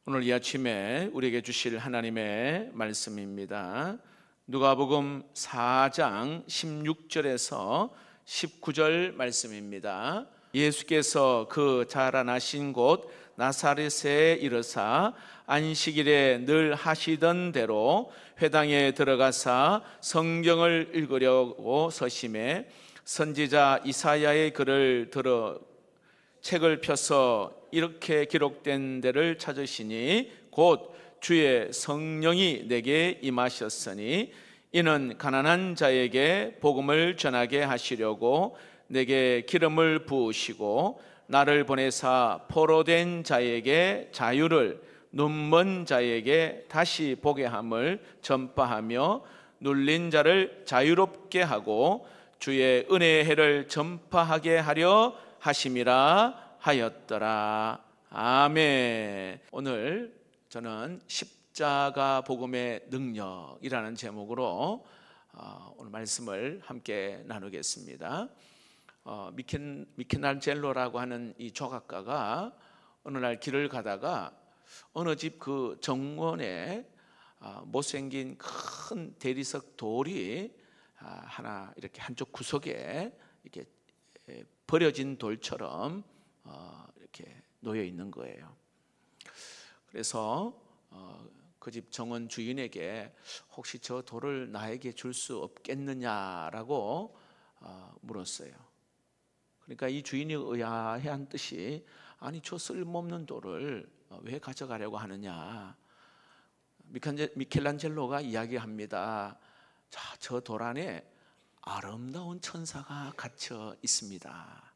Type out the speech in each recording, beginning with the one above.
오늘 이 아침에 우리에게 주실 하나님의 말씀입니다. 누가복음 4장 16절에서 19절 말씀입니다. 예수께서 그 자라나신 곳 나사렛에 이르사 안식일에 늘 하시던 대로 회당에 들어가사 성경을 읽으려고 서심해 선지자 이사야의 글을 들어 책을 펴서 이렇게 기록된 데를 찾으시니 곧 주의 성령이 내게 임하셨으니 이는 가난한 자에게 복음을 전하게 하시려고 내게 기름을 부으시고 나를 보내사 포로된 자에게 자유를, 눈먼 자에게 다시 보게 함을 전파하며 눌린 자를 자유롭게 하고 주의 은혜의 해를 전파하게 하려 하심이라 하였더라. 아멘. 오늘 저는 십자가 복음의 능력이라는 제목으로 오늘 말씀을 함께 나누겠습니다. 미켈란젤로라고 하는 이 조각가가 어느 날 길을 가다가 어느 집 그 정원에 못생긴 큰 대리석 돌이 하나 이렇게 한쪽 구석에 이렇게 버려진 돌처럼 이렇게 놓여 있는 거예요. 그래서 그 집 정원 주인에게 혹시 저 돌을 나에게 줄 수 없겠느냐라고 물었어요. 그러니까 이 주인이 의아해한 뜻이, 아니 저 쓸모없는 돌을 왜 가져가려고 하느냐. 미켈란젤로가 이야기합니다. 자, 저 돌 안에 아름다운 천사가 갇혀 있습니다.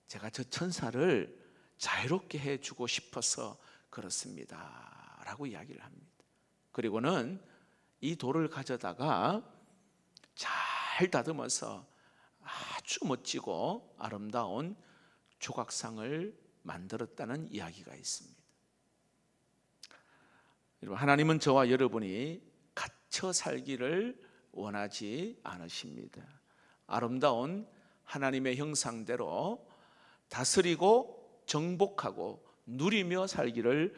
제가 저 천사를 자유롭게 해주고 싶어서 그렇습니다 라고 이야기를 합니다. 그리고는 이 돌을 가져다가 잘 다듬어서 아주 멋지고 아름다운 조각상을 만들었다는 이야기가 있습니다. 여러분, 하나님은 저와 여러분이 갇혀 살기를 원하지 않으십니다. 아름다운 하나님의 형상대로 다스리고 정복하고 누리며 살기를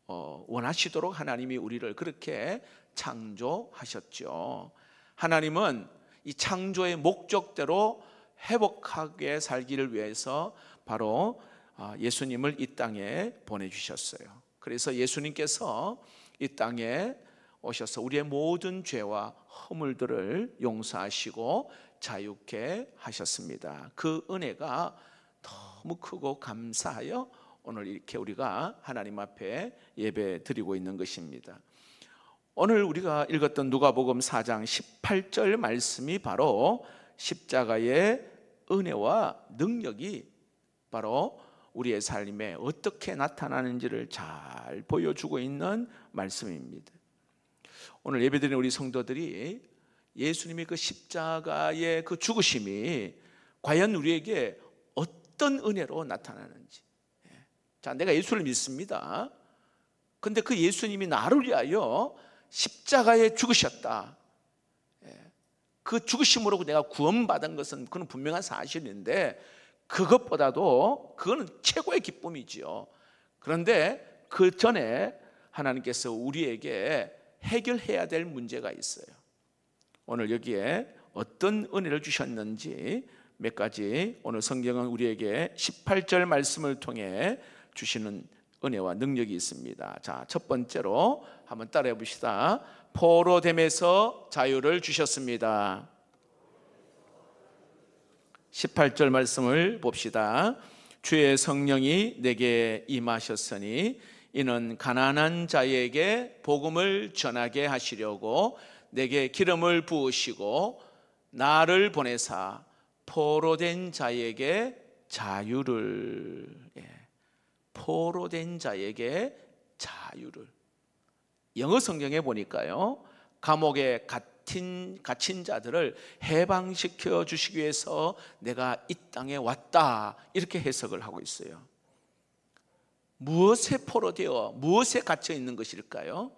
원하시도록 하나님이 우리를 그렇게 창조하셨죠. 하나님은 이 창조의 목적대로 회복하게 살기를 위해서 바로 예수님을 이 땅에 보내주셨어요. 그래서 예수님께서 이 땅에 오셔서 우리의 모든 죄와 허물들을 용서하시고 자유케 하셨습니다. 그 은혜가 너무 크고 감사하여 오늘 이렇게 우리가 하나님 앞에 예배 드리고 있는 것입니다. 오늘 우리가 읽었던 누가복음 4장 18절 말씀이 바로 십자가의 은혜와 능력이 바로 우리의 삶에 어떻게 나타나는지를 잘 보여주고 있는 말씀입니다. 오늘 예배드리는 우리 성도들이 예수님의 그 십자가의 그 죽으심이 과연 우리에게 어떤 은혜로 나타나는지. 자, 내가 예수를 믿습니다. 근데 그 예수님이 나를 위하여 십자가에 죽으셨다. 그 죽으심으로 내가 구원받은 것은 그건 분명한 사실인데, 그것보다도 그거는 최고의 기쁨이지요. 그런데 그 전에 하나님께서 우리에게 해결해야 될 문제가 있어요. 오늘 여기에 어떤 은혜를 주셨는지 몇 가지 오늘 성경은 우리에게 18절 말씀을 통해 주시는 은혜와 능력이 있습니다. 자, 첫 번째로 한번 따라해 봅시다. 포로됨에서 자유를 주셨습니다. 18절 말씀을 봅시다. 주의 성령이 내게 임하셨으니 이는 가난한 자에게 복음을 전하게 하시려고 내게 기름을 부으시고 나를 보내사 포로된 자에게 자유를, 포로된 자에게 자유를. 영어 성경에 보니까요, 감옥에 갇힌 자들을 해방시켜 주시기 위해서 내가 이 땅에 왔다, 이렇게 해석을 하고 있어요. 무엇에 포로되어 무엇에 갇혀 있는 것일까요?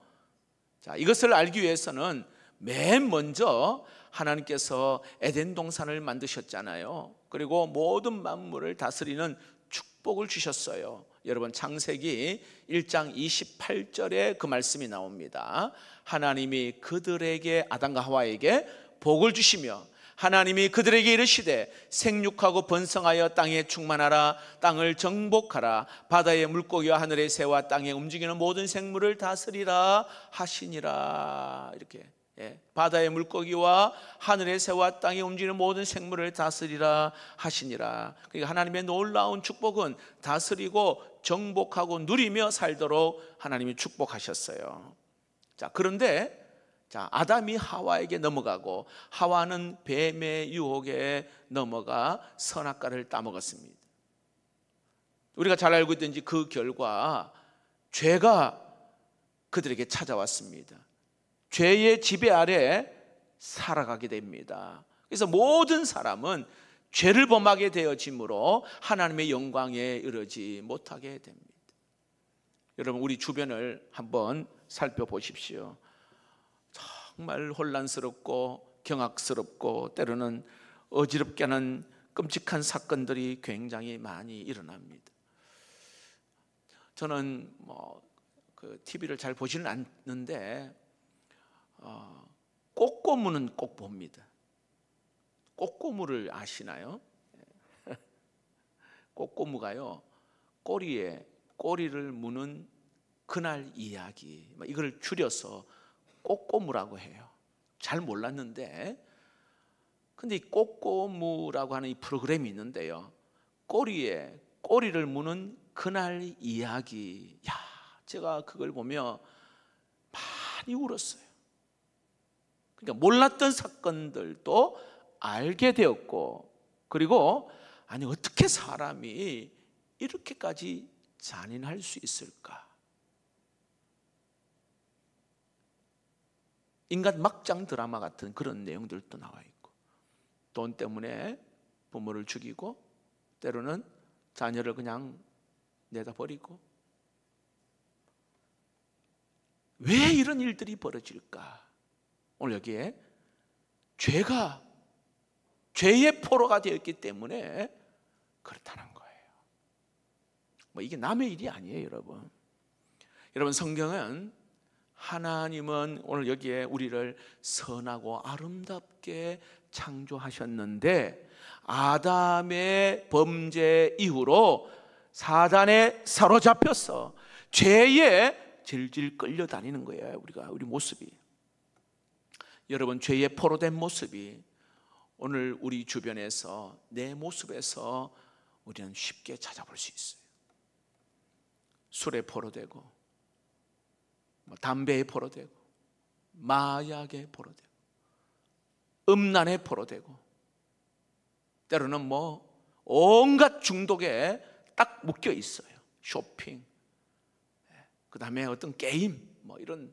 자, 이것을 알기 위해서는 맨 먼저 하나님께서 에덴 동산을 만드셨잖아요. 그리고 모든 만물을 다스리는 축복을 주셨어요. 여러분 창세기 1장 28절에 그 말씀이 나옵니다. 하나님이 그들에게, 아담과 하와에게 복을 주시며 하나님이 그들에게 이르시되 생육하고 번성하여 땅에 충만하라, 땅을 정복하라, 바다의 물고기와 하늘의 새와 땅에 움직이는 모든 생물을 다스리라 하시니라. 이렇게, 바다의 물고기와 하늘의 새와 땅에 움직이는 모든 생물을 다스리라 하시니라. 그러니까 하나님의 놀라운 축복은 다스리고 정복하고 누리며 살도록 하나님이 축복하셨어요. 자, 그런데 아담이 하와에게 넘어가고 하와는 뱀의 유혹에 넘어가 선악과를 따먹었습니다. 우리가 잘 알고 있든지 그 결과 죄가 그들에게 찾아왔습니다. 죄의 지배 아래 살아가게 됩니다. 그래서 모든 사람은 죄를 범하게 되어지므로 하나님의 영광에 이르지 못하게 됩니다. 여러분, 우리 주변을 한번 살펴보십시오. 정말 혼란스럽고 경악스럽고 때로는 어지럽게 하는 끔찍한 사건들이 굉장히 많이 일어납니다. 저는 TV를 잘 보지는 않는데 꼬꼬무는 꼭 봅니다. 꼬꼬무를 아시나요? 꼬꼬무가요, 꼬리에 꼬리를 무는 그날 이야기, 이걸 줄여서 꼬꼬무라고 해요. 잘 몰랐는데, 근데 이 꼬꼬무라고 하는 이 프로그램이 있는데요, 꼬리에 꼬리를 무는 그날 이야기. 제가 그걸 보며 많이 울었어요. 그러니까 몰랐던 사건들도 알게 되었고, 그리고 아니 어떻게 사람이 이렇게까지 잔인할 수 있을까? 인간 막장 드라마 같은 그런 내용들도 나와 있고, 돈 때문에 부모를 죽이고 때로는 자녀를 그냥 내다 버리고, 왜 이런 일들이 벌어질까? 오늘 여기에 죄가 죄의 포로가 되었기 때문에 그렇다는 거예요. 이게 남의 일이 아니에요, 여러분. 여러분, 성경은 하나님은 오늘 여기에 우리를 선하고 아름답게 창조하셨는데, 아담의 범죄 이후로 사단에 사로잡혀서 죄에 질질 끌려다니는 거예요. 우리 모습이. 여러분, 죄에 포로된 모습이 오늘 우리 주변에서, 내 모습에서 우리는 쉽게 찾아볼 수 있어요. 술에 포로되고, 담배에 포로되고, 마약에 포로되고, 음란에 포로되고, 때로는 온갖 중독에 딱 묶여 있어요. 쇼핑, 그 다음에 어떤 게임, 이런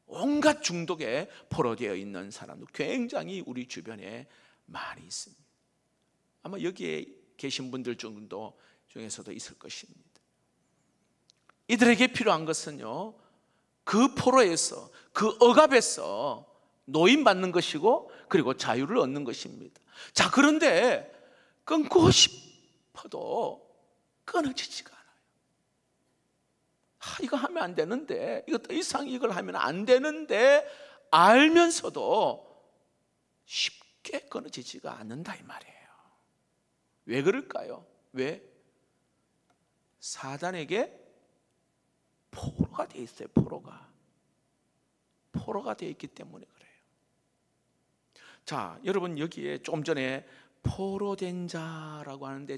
온갖 중독에 포로되어 있는 사람도 굉장히 우리 주변에 많이 있습니다. 아마 여기에 계신 분들 중에서도 있을 것입니다. 이들에게 필요한 것은요, 그 포로에서, 그 억압에서 노임받는 것이고, 그리고 자유를 얻는 것입니다. 자, 그런데 끊고 싶어도 끊어지지가 않아요. 이거 하면 안 되는데, 이거 더 이상 이걸 하면 안 되는데 알면서도 쉽게 끊어지지가 않는다 이 말이에요. 왜 그럴까요? 왜? 사단에게 포로가 되어 있어요. 포로가 되어 있기 때문에 그래요. 자, 여러분, 여기에 조금 전에 포로된 자라고 하는데,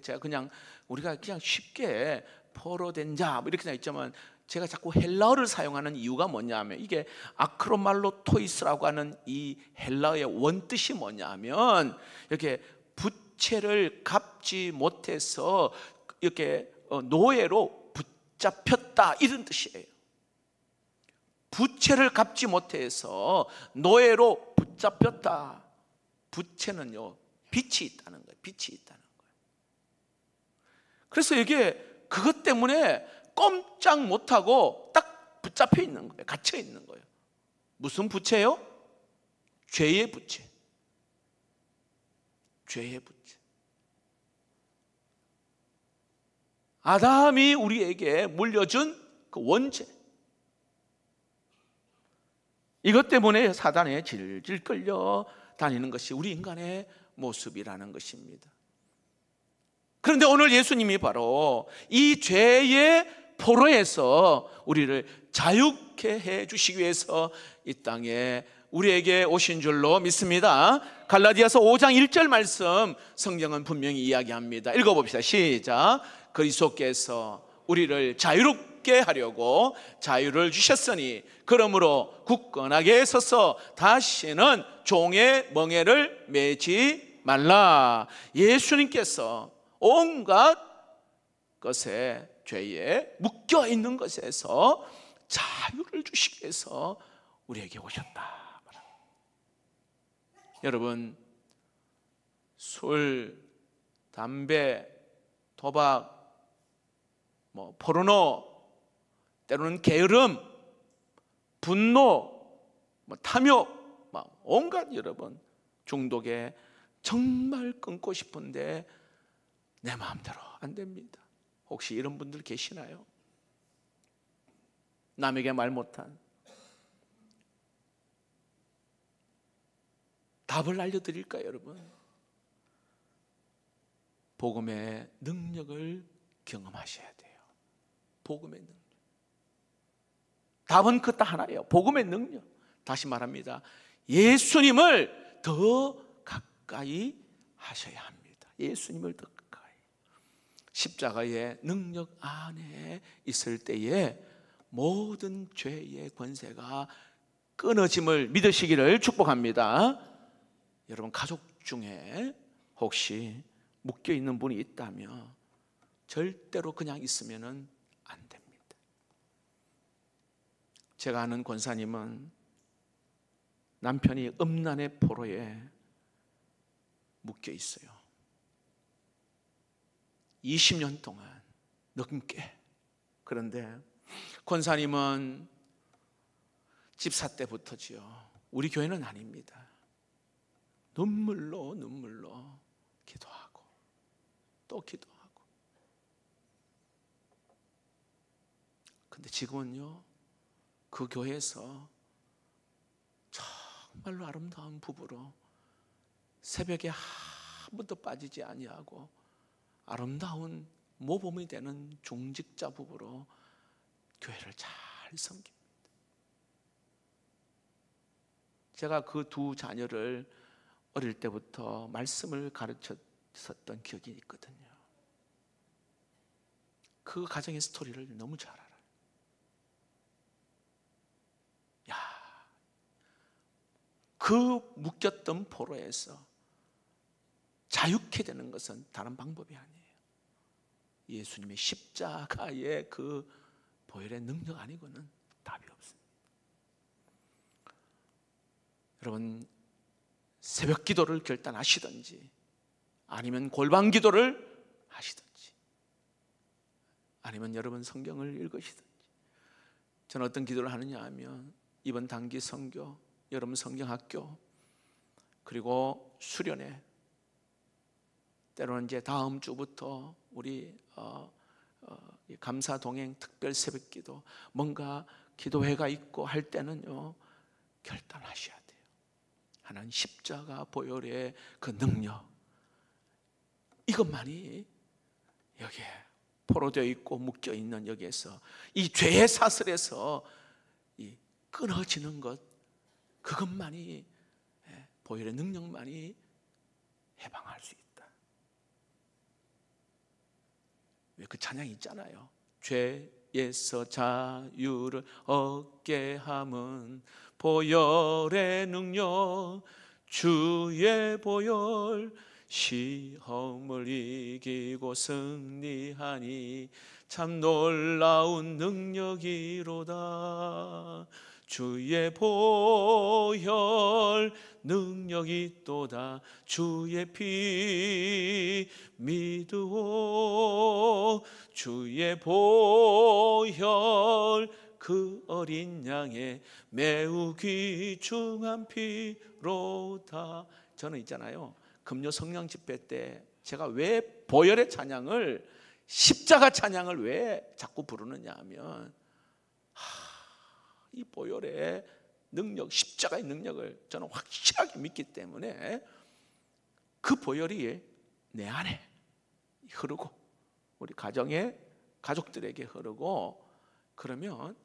우리가 그냥 쉽게 포로된 자 이렇게 나 있지만, 제가 자꾸 헬라어를 사용하는 이유가 뭐냐면, 이게 아크로말로토이스라고 하는 이 헬라어의 원뜻이 뭐냐면, 이렇게 부채를 갚지 못해서 이렇게 노예로 붙잡혔다, 이런 뜻이에요. 부채를 갚지 못해서 노예로 붙잡혔다. 부채는요, 빛이 있다는 거예요. 빛이 있다는 거예요. 그래서 이게 그것 때문에 꼼짝 못하고 딱 붙잡혀 있는 거예요. 갇혀 있는 거예요. 무슨 부채요? 죄의 부채. 죄의 부채. 아담이 우리에게 물려준 그 원죄, 이것 때문에 사단에 질질 끌려 다니는 것이 우리 인간의 모습이라는 것입니다. 그런데 오늘 예수님이 바로 이 죄의 포로에서 우리를 자유케 해 주시기 위해서 이 땅에 우리에게 오신 줄로 믿습니다. 갈라디아서 5장 1절 말씀 성경은 분명히 이야기합니다. 읽어봅시다. 시작. 그리스도께서 우리를 자유롭게 하려고 자유를 주셨으니 그러므로 굳건하게 서서 다시는 종의 멍에를 매지 말라. 예수님께서 온갖 것에, 죄에 묶여 있는 것에서 자유를 주시기 위해서 우리에게 오셨다. 여러분, 술, 담배, 도박, 포르노, 때로는 게으름, 분노, 탐욕, 온갖 여러분 중독에 정말 끊고 싶은데 내 마음대로 안 됩니다. 혹시 이런 분들 계시나요? 남에게 말 못한, 답을 알려드릴까요, 여러분? 복음의 능력을 경험하셔야 돼요. 복음의 능력. 답은 그 딱 하나예요. 복음의 능력. 다시 말합니다. 예수님을 더 가까이 하셔야 합니다. 예수님을 더 가까이. 십자가의 능력 안에 있을 때에 모든 죄의 권세가 끊어짐을 믿으시기를 축복합니다. 여러분, 가족 중에 혹시 묶여 있는 분이 있다면 절대로 그냥 있으면 안 됩니다. 제가 아는 권사님은 남편이 음란의 포로에 묶여 있어요. 20년 동안 넘게. 그런데 권사님은 집사 때부터지요, 우리 교회는 아닙니다, 눈물로 기도하고 또 기도하고. 근데 지금은요, 그 교회에서 정말로 아름다운 부부로 새벽에 한 번도 빠지지 아니하고 아름다운 모범이 되는 중직자 부부로 교회를 잘 섬깁니다. 제가 그 두 자녀를 어릴 때부터 말씀을 가르쳤었던 기억이 있거든요. 그 가정의 스토리를 너무 잘 알아요. 그 묶였던 포로에서 자유케 되는 것은 다른 방법이 아니에요. 예수님의 십자가의 그 보혈의 능력 아니고는 답이 없습니다. 여러분, 새벽 기도를 결단하시든지 아니면 골방 기도를 하시든지 아니면 여러분 성경을 읽으시든지. 저는 어떤 기도를 하느냐 하면 이번 단기 선교, 여러분 성경학교, 그리고 수련회, 때로는 이제 다음 주부터 우리 감사 동행 특별 새벽 기도, 뭔가 기도회가 있고 할 때는요, 결단하셔야 돼요. 하나님 십자가 보혈의 그 능력, 이것만이 여기에 포로되어 있고 묶여 있는 여기에서 이 죄의 사슬에서 이 끊어지는 것, 그것만이, 보혈의 능력만이 해방할 수 있다. 왜 그 찬양이 있잖아요. 죄에서 자유를 얻게 함은 보혈의 능력, 주의 보혈, 시험을 이기고 승리하니 참 놀라운 능력이로다. 주의 보혈 능력이 또다. 주의 피 믿으오. 주의 보혈 그 어린 양의 매우 귀중한 피로다. 저는 있잖아요, 금요 성령 집회 때 제가 왜 보혈의 찬양을 십자가 찬양을 왜 자꾸 부르느냐 하면 이 보혈의 능력, 십자가의 능력을 저는 확실하게 믿기 때문에 그 보혈이 내 안에 흐르고 우리 가정의 가족들에게 흐르고, 그러면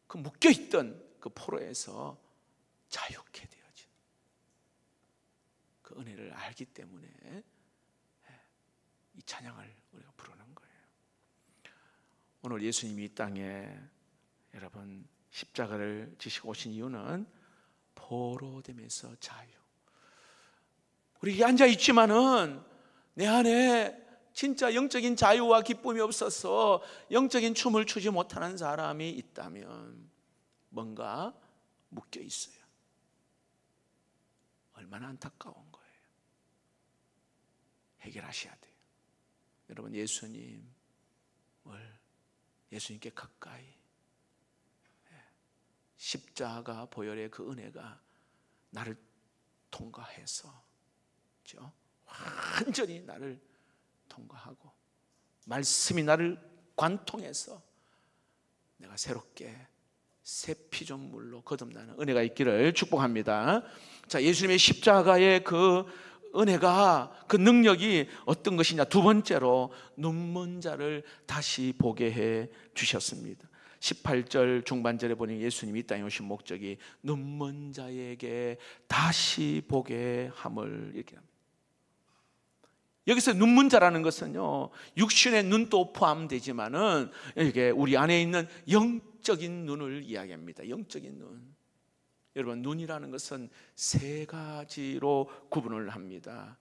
그 묶여있던 그 포로에서 자유케 되어진 그 은혜를 알기 때문에 이 찬양을 우리가 부르는 거예요. 오늘 예수님이 이 땅에 여러분 십자가를 지시고 오신 이유는 포로됨에서 자유. 우리 앉아 있지만은 내 안에 진짜 영적인 자유와 기쁨이 없어서 영적인 춤을 추지 못하는 사람이 있다면 뭔가 묶여 있어요. 얼마나 안타까운 거예요. 해결하셔야 돼요. 여러분, 예수님께 가까이, 십자가 보혈의 그 은혜가 나를 통과해서, 그렇죠? 완전히 나를 통과하고 말씀이 나를 관통해서 내가 새롭게 새 피조물로 거듭나는 은혜가 있기를 축복합니다. 자, 예수님의 십자가의 그 은혜가, 그 능력이 어떤 것이냐? 두 번째로 눈먼 자를 다시 보게 해 주셨습니다. 18절 중반절에 보니 예수님이 이 땅에 오신 목적이 눈먼 자에게 다시 보게 함을 이렇게 합니다. 여기서 눈먼 자라는 것은요, 육신의 눈도 포함되지만은 이게 우리 안에 있는 영적인 눈을 이야기합니다. 영적인 눈. 여러분, 눈이라는 것은 세 가지로 구분을 합니다.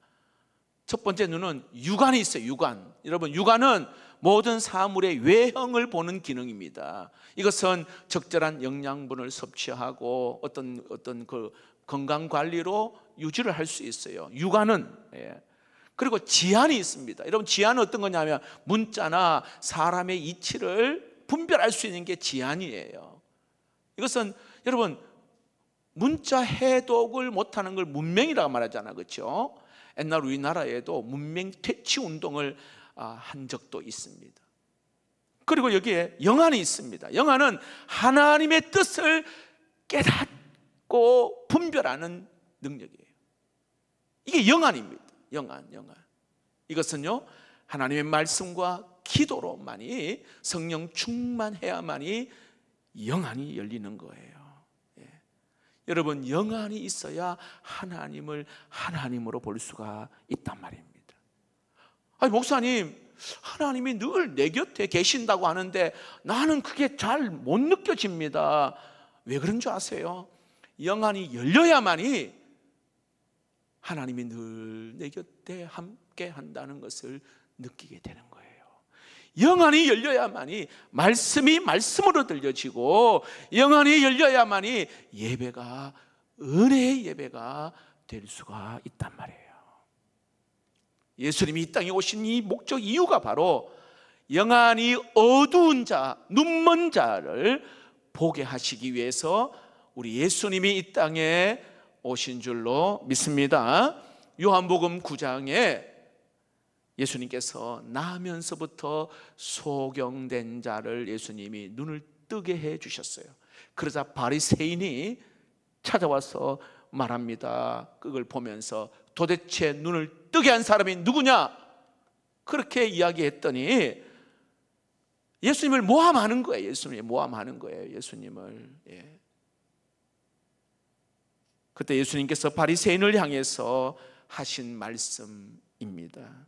첫 번째 눈은 육안이 있어요. 육안. 여러분, 육안은 모든 사물의 외형을 보는 기능입니다. 이것은 적절한 영양분을 섭취하고 어떤 그 건강 관리로 유지를 할 수 있어요. 육안은. 그리고 지안이 있습니다. 여러분, 지안은 어떤 거냐면 문자나 사람의 이치를 분별할 수 있는 게 지안이에요. 이것은 여러분, 문자 해독을 못하는 걸 문맹이라고 말하잖아요, 그렇죠? 옛날 우리나라에도 문맹 퇴치 운동을 한 적도 있습니다. 그리고 여기에 영안이 있습니다. 영안은 하나님의 뜻을 깨닫고 분별하는 능력이에요. 이게 영안입니다. 영안. 이것은요, 하나님의 말씀과 기도로만이, 성령 충만해야만이 영안이 열리는 거예요. 여러분, 영안이 있어야 하나님을 하나님으로 볼 수가 있단 말입니다. 아니, 목사님, 하나님이 늘 내 곁에 계신다고 하는데 나는 그게 잘 못 느껴집니다. 왜 그런 줄 아세요? 영안이 열려야만이 하나님이 늘 내 곁에 함께 한다는 것을 느끼게 되는 거예요. 영안이 열려야만이 말씀이 말씀으로 들려지고, 영안이 열려야만이 예배가 은혜의 예배가 될 수가 있단 말이에요. 예수님이 이 땅에 오신 이 목적 이유가 바로 영안이 어두운 자, 눈먼 자를 보게 하시기 위해서 우리 예수님이 이 땅에 오신 줄로 믿습니다. 요한복음 9장에 예수님께서 나면서부터 소경된 자를 예수님이 눈을 뜨게 해 주셨어요. 그러자 바리새인이 찾아와서 말합니다. 그걸 보면서 도대체 눈을 뜨게 한 사람이 누구냐? 그렇게 이야기했더니 예수님을 모함하는 거예요. 예수님을. 그때 예수님께서 바리새인을 향해서 하신 말씀입니다.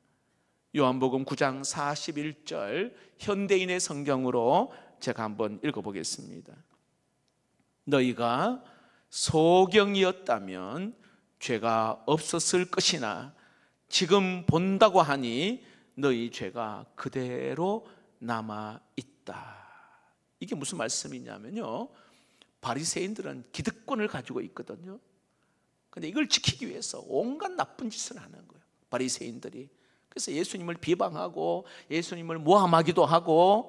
요한복음 9장 41절 현대인의 성경으로 제가 한번 읽어보겠습니다. 너희가 소경이었다면 죄가 없었을 것이나 지금 본다고 하니 너희 죄가 그대로 남아있다. 이게 무슨 말씀이냐면요, 바리새인들은 기득권을 가지고 있거든요. 근데 이걸 지키기 위해서 온갖 나쁜 짓을 하는 거예요, 바리새인들이. 그래서 예수님을 비방하고 예수님을 모함하기도 하고.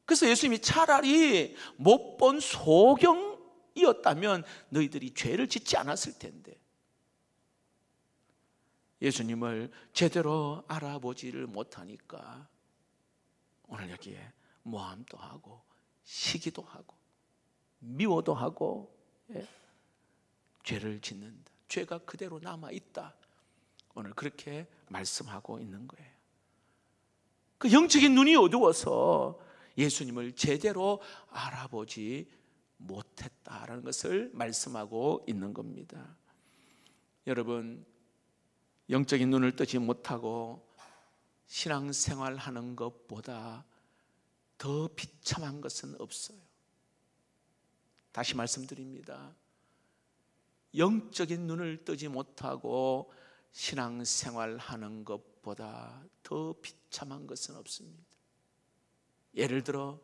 그래서 예수님이 차라리 못 본 소경이었다면 너희들이 죄를 짓지 않았을 텐데, 예수님을 제대로 알아보지를 못하니까 오늘 여기에 모함도 하고 시기도 하고 미워도 하고, 예, 죄를 짓는다. 죄가 그대로 남아있다. 오늘 그렇게 말씀하고 있는 거예요. 그 영적인 눈이 어두워서 예수님을 제대로 알아보지 못했다라는 것을 말씀하고 있는 겁니다. 여러분, 영적인 눈을 뜨지 못하고 신앙생활 하는 것보다 더 비참한 것은 없어요. 다시 말씀드립니다. 영적인 눈을 뜨지 못하고 신앙생활 하는 것보다 더 비참한 것은 없습니다. 예를 들어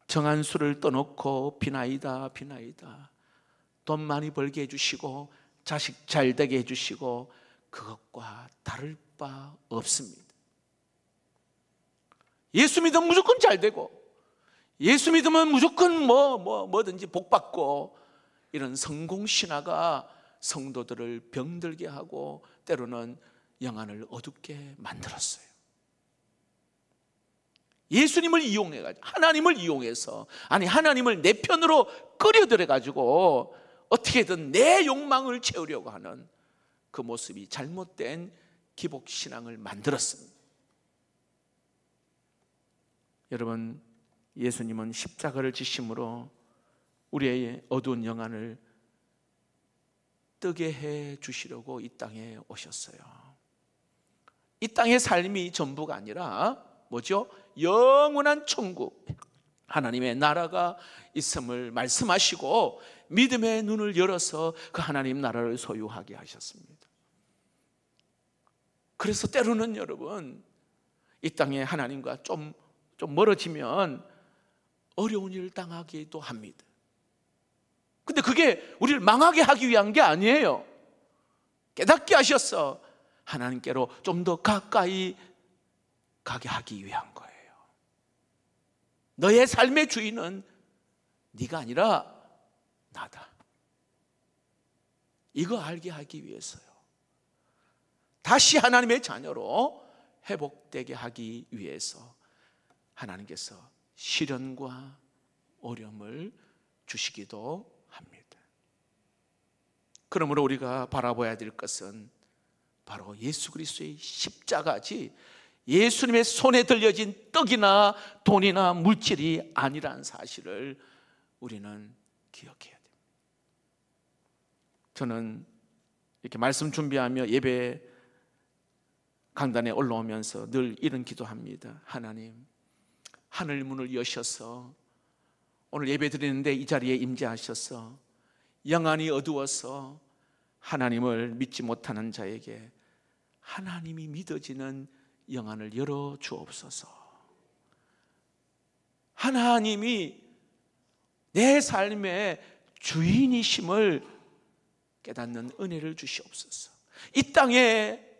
정한수를 떠놓고 비나이다 비나이다, 돈 많이 벌게 해주시고 자식 잘 되게 해주시고, 그것과 다를 바 없습니다. 예수 믿으면 무조건 잘 되고, 예수 믿으면 무조건 뭐든지 복 받고, 이런 성공신화가 성도들을 병들게 하고 때로는 영안을 어둡게 만들었어요. 예수님을 이용해가지고, 하나님을 이용해서, 아니 하나님을 내 편으로 끌어들여가지고 어떻게든 내 욕망을 채우려고 하는 그 모습이 잘못된 기복신앙을 만들었습니다. 여러분, 예수님은 십자가를 지심으로 우리의 어두운 영안을 뜨게 해 주시려고 이 땅에 오셨어요. 이 땅의 삶이 전부가 아니라 뭐죠? 영원한 천국, 하나님의 나라가 있음을 말씀하시고 믿음의 눈을 열어서 그 하나님 나라를 소유하게 하셨습니다. 그래서 때로는 여러분, 이 땅에 하나님과 좀 멀어지면 어려운 일을 당하기도 합니다. 근데 그게 우리를 망하게 하기 위한 게 아니에요. 깨닫게 하셔서 하나님께로 좀 더 가까이 가게 하기 위한 거예요. 너의 삶의 주인은 네가 아니라 나다. 이거 알게 하기 위해서요. 다시 하나님의 자녀로 회복되게 하기 위해서 하나님께서 시련과 어려움을 주시기도 합니다. 그러므로 우리가 바라봐야 될 것은 바로 예수 그리스도의 십자가지, 예수님의 손에 들려진 떡이나 돈이나 물질이 아니라는 사실을 우리는 기억해야 됩니다. 저는 이렇게 말씀 준비하며 예배 강단에 올라오면서 늘 이런 기도합니다. 하나님, 하늘 문을 여셔서 오늘 예배 드리는데 이 자리에 임재하셔서 영안이 어두워서 하나님을 믿지 못하는 자에게 하나님이 믿어지는 영안을 열어 주옵소서. 하나님이 내 삶의 주인이심을 깨닫는 은혜를 주시옵소서. 이 땅의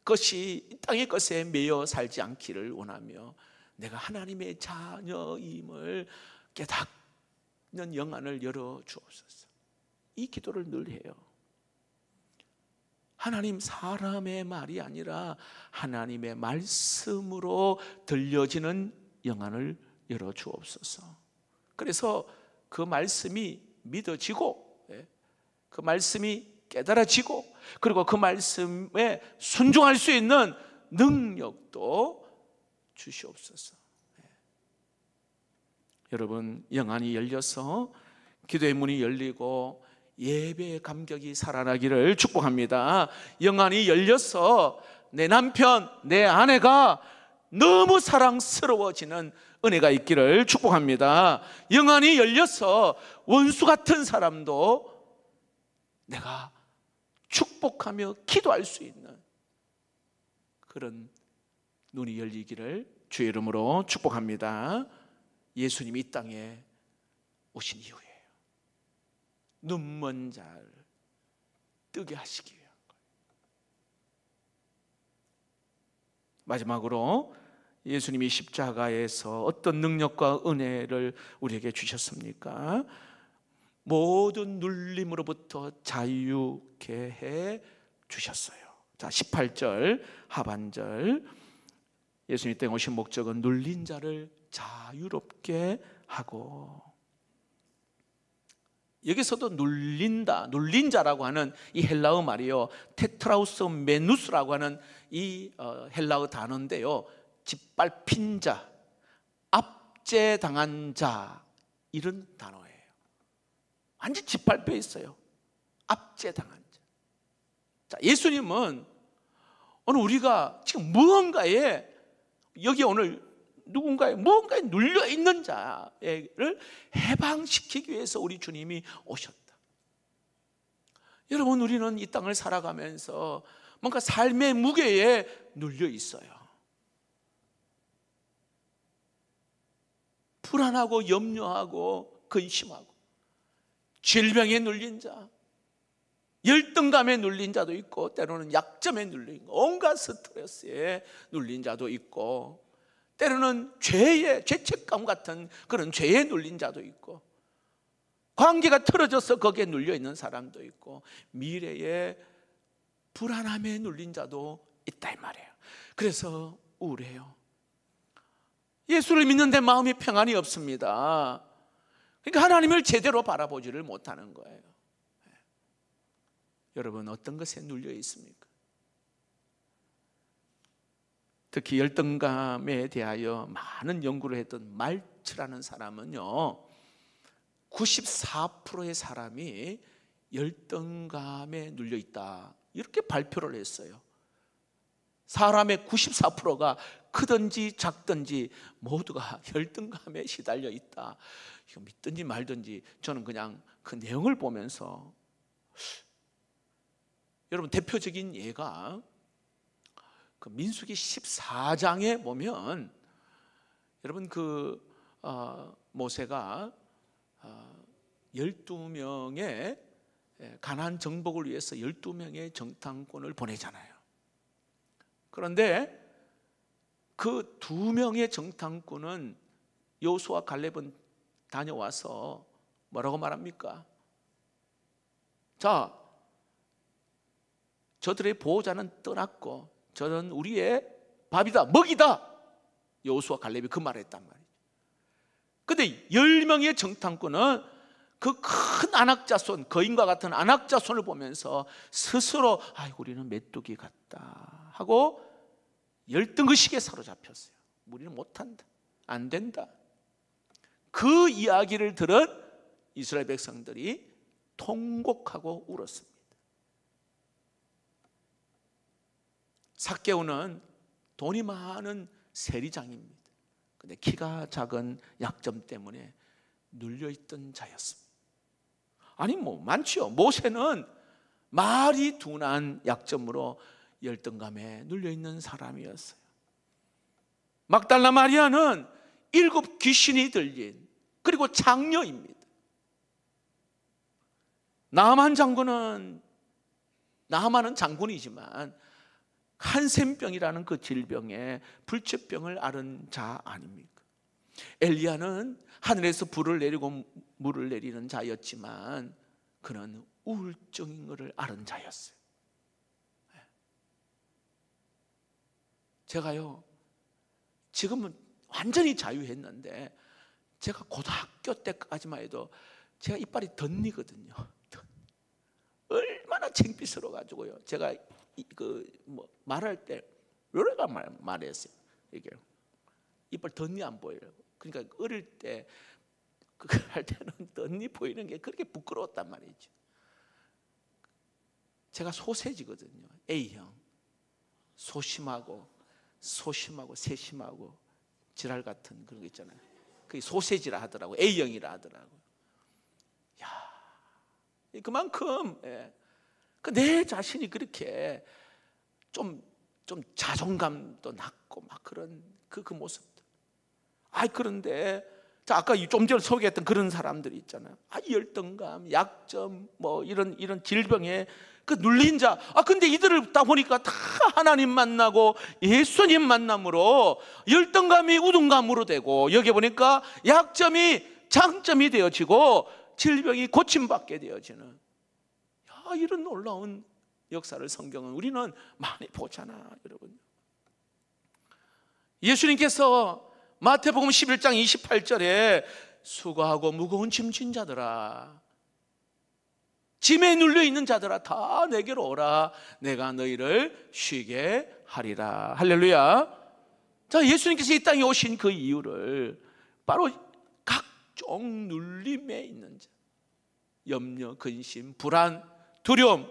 것에 매여 살지 않기를 원하며 내가 하나님의 자녀임을 깨닫는 영안을 열어 주옵소서. 이 기도를 늘 해요. 하나님, 사람의 말이 아니라 하나님의 말씀으로 들려지는 영안을 열어 주옵소서. 그래서 그 말씀이 믿어지고, 그 말씀이 깨달아지고, 그리고 그 말씀에 순종할 수 있는 능력도 주시옵소서. 여러분, 영안이 열려서 기도의 문이 열리고 예배의 감격이 살아나기를 축복합니다. 영안이 열려서 내 남편, 내 아내가 너무 사랑스러워지는 은혜가 있기를 축복합니다. 영안이 열려서 원수 같은 사람도 내가 축복하며 기도할 수 있는 그런 눈이 열리기를 주의 이름으로 축복합니다. 예수님이 이 땅에 오신 이후에 눈먼 자를 뜨게 하시기 위한 거예요. 마지막으로 예수님이 십자가에서 어떤 능력과 은혜를 우리에게 주셨습니까? 모든 눌림으로부터 자유케 해 주셨어요. 자, 18절 하반절 예수님 이 땅에 오신 목적은 눌린 자를 자유롭게 하고, 여기서도 눌린다, 눌린 자라고 하는 이 헬라어 말이요, 테트라우스 메누스라고 하는 이 헬라어 단어인데요, 짓밟힌 자, 압제당한 자, 이런 단어예요. 완전 짓밟혀 있어요. 압제당한 자. 자, 예수님은 오늘 우리가 지금 무언가에, 여기 오늘 누군가의 무언가에 눌려 있는 자를 해방시키기 위해서 우리 주님이 오셨다. 여러분, 우리는 이 땅을 살아가면서 뭔가 삶의 무게에 눌려 있어요. 불안하고 염려하고 근심하고, 질병에 눌린 자, 열등감에 눌린 자도 있고, 때로는 약점에 눌린, 온갖 스트레스에 눌린 자도 있고, 때로는 죄의 죄책감 같은 그런 죄에 눌린 자도 있고, 관계가 틀어져서 거기에 눌려 있는 사람도 있고, 미래의 불안함에 눌린 자도 있다 이 말이에요. 그래서 우울해요. 예수를 믿는데 마음이 평안이 없습니다. 그러니까 하나님을 제대로 바라보지를 못하는 거예요. 여러분, 어떤 것에 눌려 있습니까? 특히 열등감에 대하여 많은 연구를 했던 말츠라는 사람은요, 94%의 사람이 열등감에 눌려 있다, 이렇게 발표를 했어요. 사람의 94%가 크든지 작든지 모두가 열등감에 시달려 있다. 이거 믿든지 말든지 저는 그냥 그 내용을 보면서, 여러분, 대표적인 예가 그 민수기 14장에 보면, 여러분 모세가 12명의 가나안 정복을 위해서 12명의 정탐꾼을 보내잖아요. 그런데 그 2명의 정탐꾼은 여호수아 갈렙은 다녀와서 뭐라고 말합니까? 자, 저들의 보호자는 떠났고 저는 우리의 밥이다, 먹이다, 여호수아 갈렙이 그 말을 했단 말이죠. 근데 10명의 정탐꾼은 그 큰 안악자손, 거인과 같은 안악자손을 보면서 스스로 아이고 우리는 메뚜기 같다 하고 열등의식에 사로잡혔어요. 우리는 못한다, 안 된다. 그 이야기를 들은 이스라엘 백성들이 통곡하고 울었습니다. 삭개오는 돈이 많은 세리장입니다. 근데 키가 작은 약점 때문에 눌려있던 자였습니다. 아니 많지요. 모세는 말이 둔한 약점으로 열등감에 눌려있는 사람이었어요. 막달라 마리아는 7 귀신이 들린, 그리고 장녀입니다. 나하만 장군이지만 한센병이라는 그 질병에 불치병을 앓은 자 아닙니까? 엘리야는 하늘에서 불을 내리고 물을 내리는 자였지만 그는 우울증인 것을 앓은 자였어요. 제가요, 지금은 완전히 자유했는데 제가 고등학교 때까지만 해도 제가 이빨이 덧니거든요. 얼마나 창피스러워 가지고요, 제가 말할 때 요래가 말했어요. 이게 이빨 덧니 안 보여요. 그러니까 어릴 때 그거 할 때는 덧니 보이는 게 그렇게 부끄러웠단 말이죠. 제가 소세지거든요. A형. 소심하고 세심하고 지랄 같은 그런 거 있잖아요. 그게 소세지라 하더라고요. A형이라 하더라고요. 야, 그만큼 내 자신이 그렇게 좀 자존감도 낮고 막 그런 그 모습들. 그런데 자, 아까 좀 전에 소개했던 그런 사람들이 있잖아요. 열등감, 약점, 이런 질병에 그 눌린 자. 근데 이들을 딱 보니까 다 하나님 만나고 예수님 만남으로 열등감이 우둔감으로 되고, 여기 보니까 약점이 장점이 되어지고 질병이 고침받게 되어지는, 이런 놀라운 역사를 성경은 우리는 많이 보잖아, 여러분. 예수님께서 마태복음 11장 28절에 수고하고 무거운 짐진 자들아, 짐에 눌려 있는 자들아 다 내게로 오라, 내가 너희를 쉬게 하리라. 할렐루야. 자, 예수님께서 이 땅에 오신 그 이유를 바로 각종 눌림에 있는 자, 염려, 근심, 불안, 두려움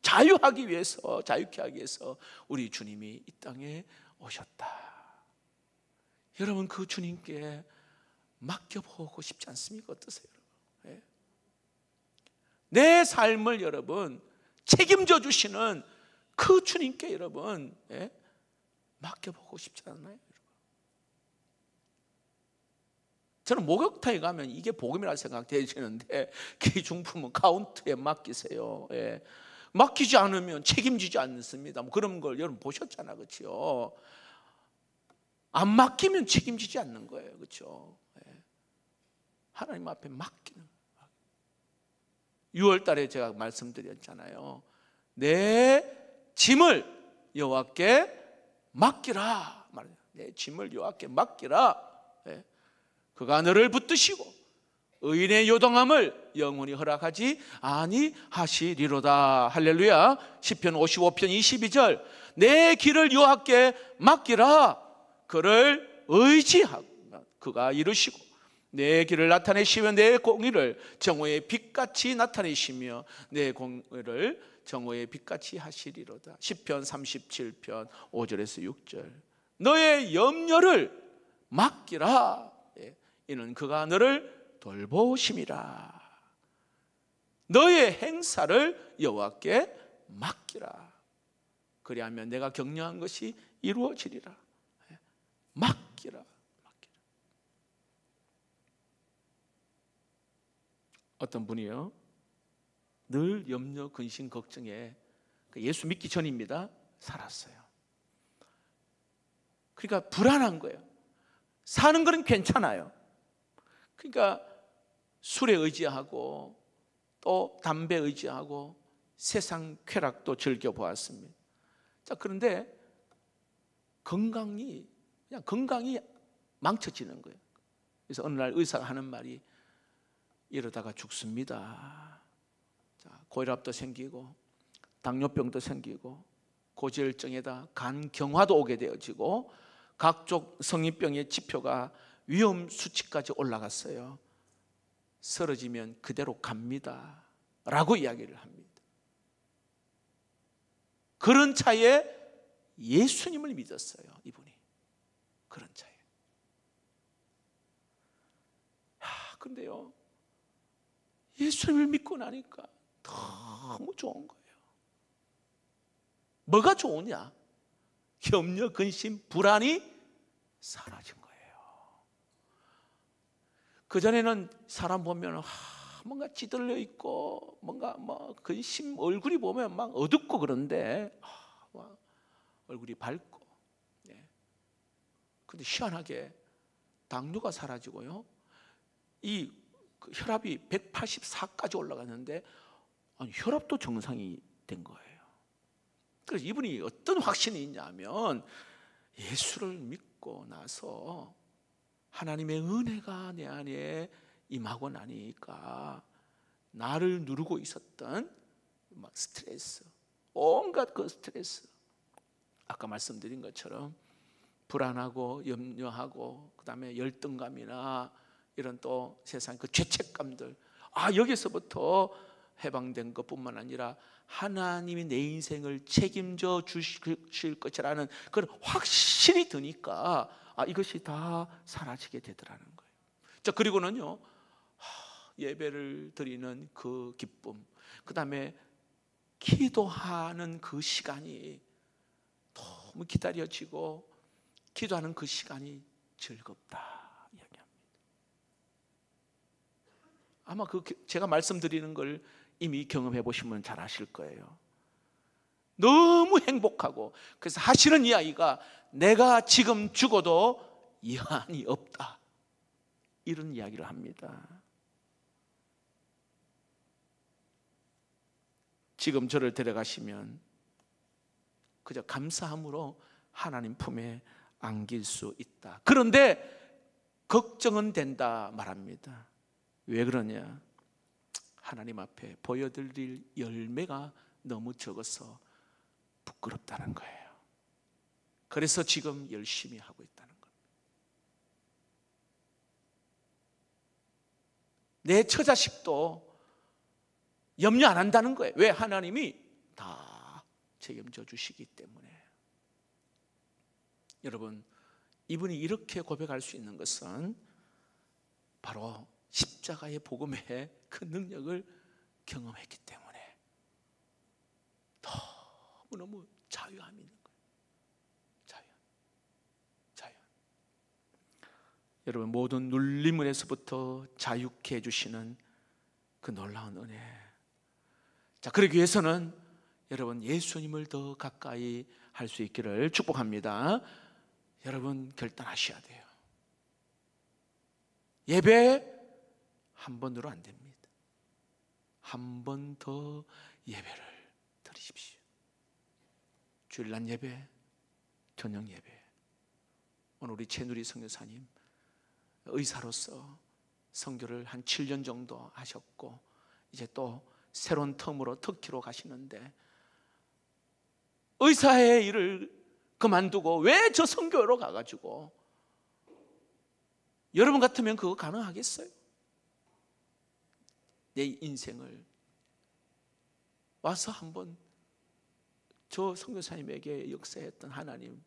자유하게 하기 위해서 우리 주님이 이 땅에 오셨다. 여러분, 그 주님께 맡겨보고 싶지 않습니까? 어떠세요? 예? 내 삶을 여러분 책임져 주시는 그 주님께 여러분, 예? 맡겨보고 싶지 않나요? 저는 목욕탕에 가면 이게 복음이라 생각되시는데 기중품은 카운트에 맡기세요. 예. 맡기지 않으면 책임지지 않습니다. 뭐 그런 걸 여러분 보셨잖아, 그렇죠? 안 맡기면 책임지지 않는 거예요, 그렇죠? 예. 하나님 앞에 맡기는. 6월 달에 제가 말씀드렸잖아요. 내 짐을 여호와께 맡기라 말이에요. 내 짐을 여호와께 맡기라. 예. 그가 너를 붙드시고 의인의 요동함을 영원히 허락하지 아니하시리로다. 할렐루야. 시편 55편 22절 내 길을 여호와께 맡기라. 그를 의지하고 그가 이루시고 내 길을 나타내시며 내 공의를 정오의 빛같이 나타내시며 내 공의를 정오의 빛같이 하시리로다. 시편 37편 5절에서 6절 너의 염려를 맡기라. 이는 그가 너를 돌보심이라. 너의 행사를 여호와께 맡기라. 그리하면 내가 격려한 것이 이루어지리라. 맡기라. 어떤 분이요, 늘 염려, 근심, 걱정에 예수 믿기 전입니다. 살았어요. 그러니까 불안한 거예요. 사는 거는 괜찮아요. 그러니까 술에 의지하고 또 담배에 의지하고 세상 쾌락도 즐겨보았습니다. 자, 그런데 건강이 망쳐지는 거예요. 그래서 어느 날 의사가 하는 말이 이러다가 죽습니다. 자, 고혈압도 생기고 당뇨병도 생기고 고지혈증에다 간경화도 오게 되어지고 각종 성인병의 지표가 위험 수치까지 올라갔어요. 쓰러지면 그대로 갑니다 라고 이야기를 합니다. 그런 차에 예수님을 믿었어요, 이분이. 그런 차에. 근데요, 예수님을 믿고 나니까 너무 좋은 거예요. 뭐가 좋으냐? 염려, 근심, 불안이 사라진 거예요. 그전에는 사람 보면 뭔가 찌들려 있고 뭔가 근심, 얼굴이 보면 막 어둡고 그런데 얼굴이 밝고. 근데 희한하게 당뇨가 사라지고요, 이 혈압이 184까지 올라갔는데 혈압도 정상이 된 거예요. 그래서 이분이 어떤 확신이 있냐면 예수를 믿고 나서 하나님의 은혜가 내 안에 임하고 나니까 나를 누르고 있었던 스트레스, 온갖 그 스트레스, 아까 말씀드린 것처럼 불안하고 염려하고 그다음에 열등감이나 이런 또 세상 그 죄책감들, 여기서부터 해방된 것뿐만 아니라 하나님이 내 인생을 책임져 주실 것이라는 그런 확신이 드니까 이것이 다 사라지게 되더라는 거예요. 자, 그리고는요, 예배를 드리는 그 기쁨, 그 다음에 기도하는 그 시간이 너무 기다려지고 기도하는 그 시간이 즐겁다 이야기합니다. 아마 제가 말씀드리는 걸 이미 경험해 보시면 잘 아실 거예요. 너무 행복하고, 그래서 하시는 이야기가 내가 지금 죽어도 이한이 없다, 이런 이야기를 합니다. 지금 저를 데려가시면 그저 감사함으로 하나님 품에 안길 수 있다. 그런데 걱정은 된다 말합니다. 왜 그러냐? 하나님 앞에 보여드릴 열매가 너무 적어서 부끄럽다는 거예요. 그래서 지금 열심히 하고 있다는 거예요. 내 처자식도 염려 안 한다는 거예요. 왜? 하나님이 다 책임져 주시기 때문에. 여러분, 이분이 이렇게 고백할 수 있는 것은 바로 십자가의 복음의 그 능력을 경험했기 때문에 너무너무 자유함이 있는 거예요. 자유. 여러분, 모든 눌림에서부터 자유케 해주시는 그 놀라운 은혜. 자, 그러기 위해서는 여러분 예수님을 더 가까이 할 수 있기를 축복합니다. 여러분 결단하셔야 돼요. 예배 한 번으로 안 됩니다. 한 번 더 예배를 드리십시오. 주일날 예배, 저녁 예배. 오늘 우리 최누리 선교사님 의사로서 선교를 한 7년 정도 하셨고 이제 또 새로운 텀으로 터키로 가시는데 의사의 일을 그만두고 왜 저 선교로 가가지고, 여러분 같으면 그거 가능하겠어요? 내 인생을 와서 한번 저 선교사님에게 역사했던 하나님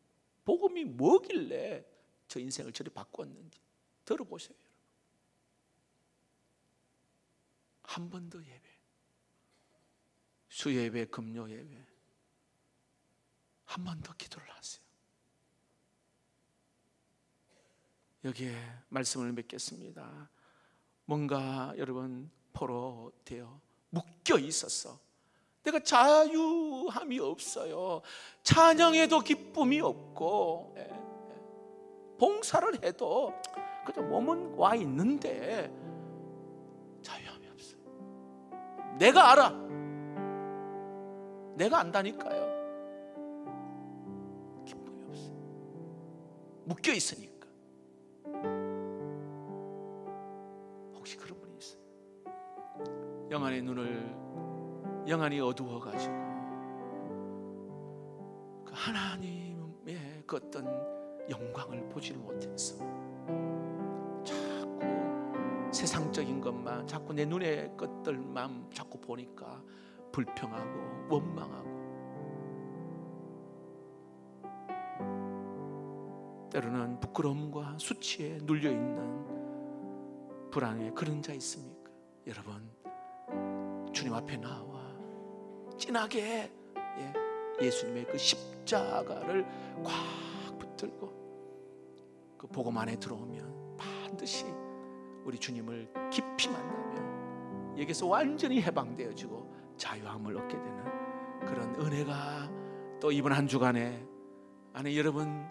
복음이 뭐길래 저 인생을 저리 바꿨는지 들어보세요. 한 번 더 예배, 수예배, 금요예배 한 번 더 기도를 하세요. 여기에 말씀을 맺겠습니다. 뭔가 여러분 포로되어 묶여 있어서 내가 자유함이 없어요. 찬양해도 기쁨이 없고 봉사를 해도 그냥 몸은 와 있는데 자유함이 없어요. 내가 알아. 내가 안다니까요. 기쁨이 없어요. 묶여 있으니까. 혹시 그런 분이 있어요? 영안의 눈을 영안이 어두워가지고 그 하나님의 그 어떤 영광을 보지를 못해서 자꾸 세상적인 것만, 자꾸 내 눈의 것들만 자꾸 보니까 불평하고 원망하고, 때로는 부끄러움과 수치에 눌려있는 불안의 그런 자 있습니까? 여러분, 주님 앞에 나와 진하게 예수님의 그 십자가를 꽉 붙들고 그 복음 안에 들어오면 반드시 우리 주님을 깊이 만나면 여기서 완전히 해방되어지고 자유함을 얻게 되는 그런 은혜가 또 이번 한 주간에 여러분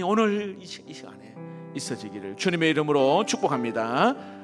오늘 이 시간에 있어지기를 주님의 이름으로 축복합니다.